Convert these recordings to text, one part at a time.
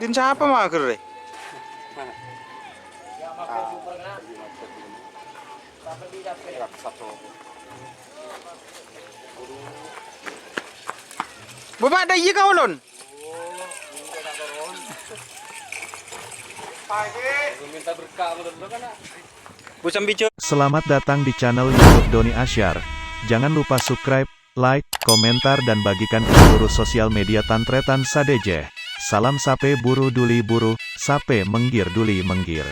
Din siapa mager deh? Bapak ada iya kau lon? Minta berkah dulu kan. Busam bicu. Selamat datang di channel YouTube Doni Asyar. Jangan lupa subscribe, like, komentar dan bagikan ke seluruh sosial media Tantretan Sadeje. Salam sape buru duli buru, sape menggir duli menggir.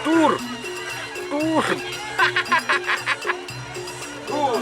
Tur. Tur. Tur.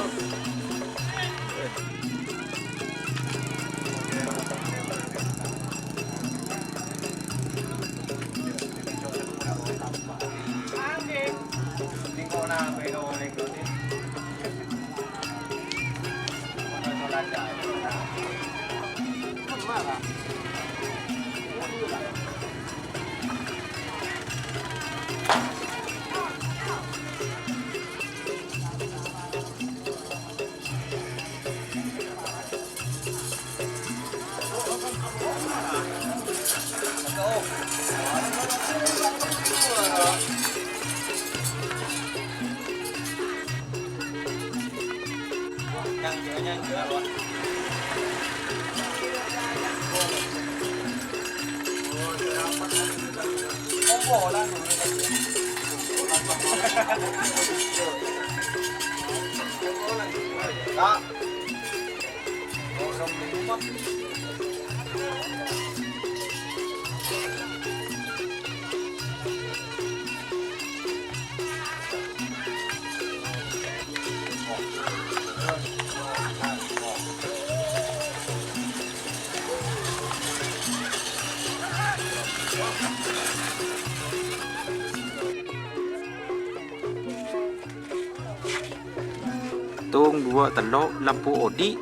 Tung dua telok lampu odi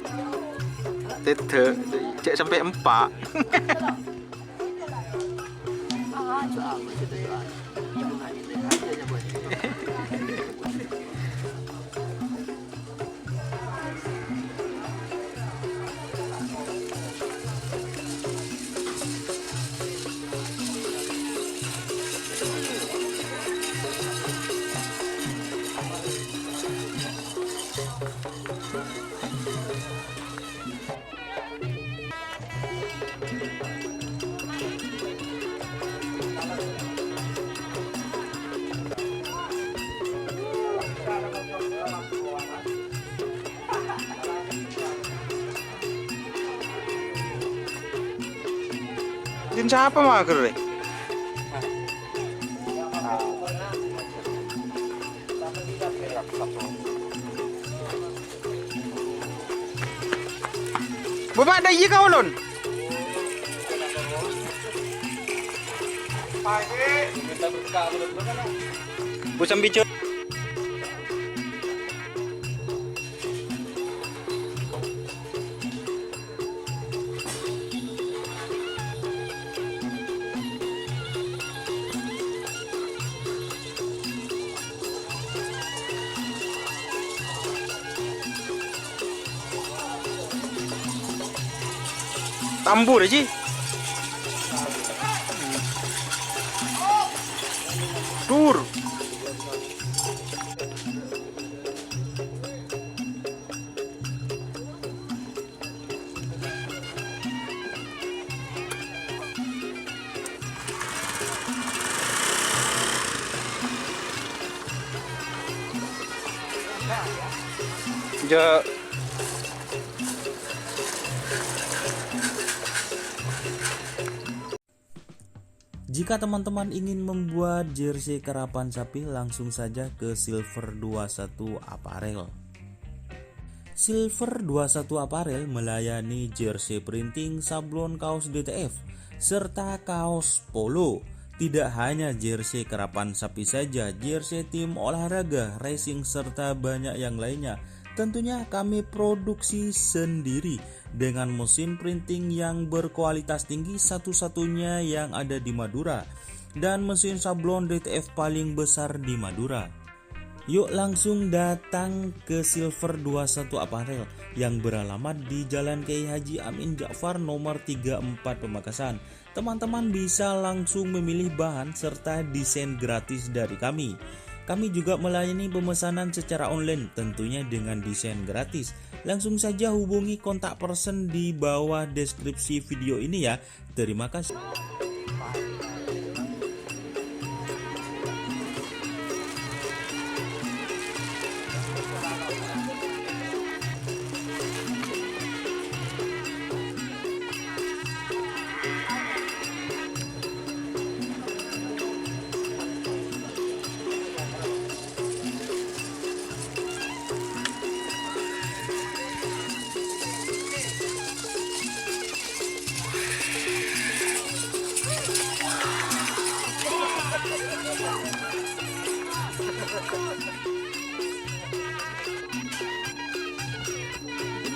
tete cek sampai 4. Din siapa mager deh? Bapak ada iya kau lon? Minta berkah dulu kan. Busam bicu. Tambur aja. Tur. Ja Jika teman-teman ingin membuat jersey karapan sapi, langsung saja ke Silver 21 Apparel. Silver 21 Apparel melayani jersey printing, sablon kaos DTF, serta kaos polo. Tidak hanya jersey karapan sapi saja, jersey tim olahraga, racing, serta banyak yang lainnya. Tentunya kami produksi sendiri dengan mesin printing yang berkualitas tinggi, satu-satunya yang ada di Madura, dan mesin sablon DTF paling besar di Madura. Yuk langsung datang ke Silver 21 Apparel yang beralamat di Jalan Kiai Haji Amin Ja'far nomor 34 Pamekasan. Teman-teman bisa langsung memilih bahan serta desain gratis dari kami. Kami juga melayani pemesanan secara online, tentunya dengan desain gratis. Langsung saja hubungi kontak person di bawah deskripsi video ini ya. Terima kasih.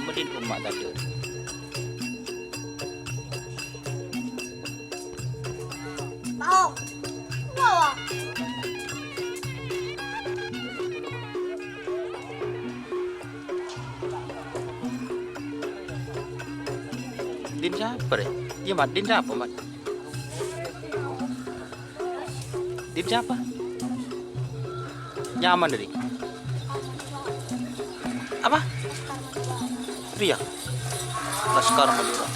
Medit umat tadi. Mau. Wow. Din siapa deh? Iya mat, din siapa mat? Din siapa? Nyaman dari? Apa? Ria? Laskar Madura.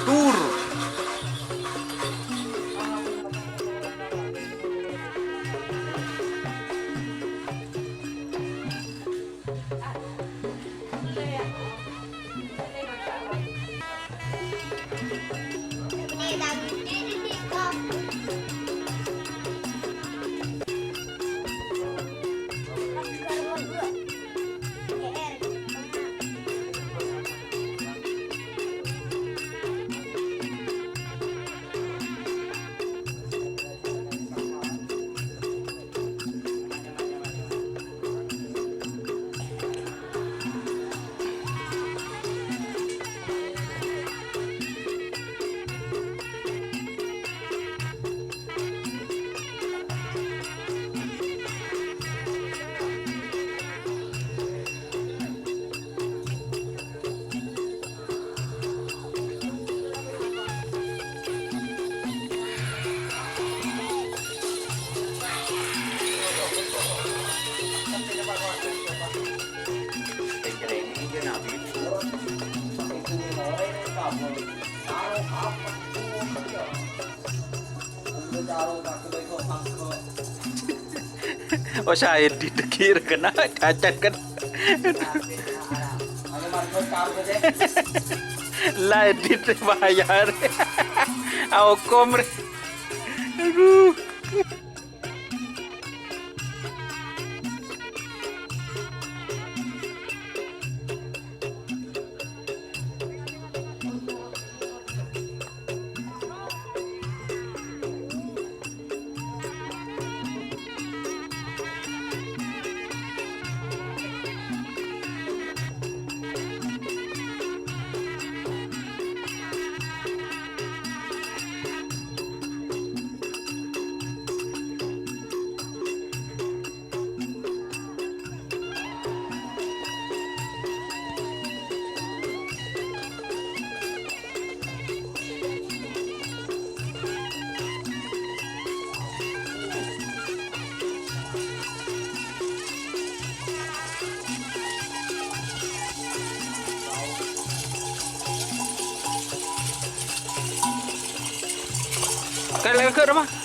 Tur. Oh saya didekir kena cacat kan. Lah edit bayar. Aku komre. Aduh. Kalian ke rumah?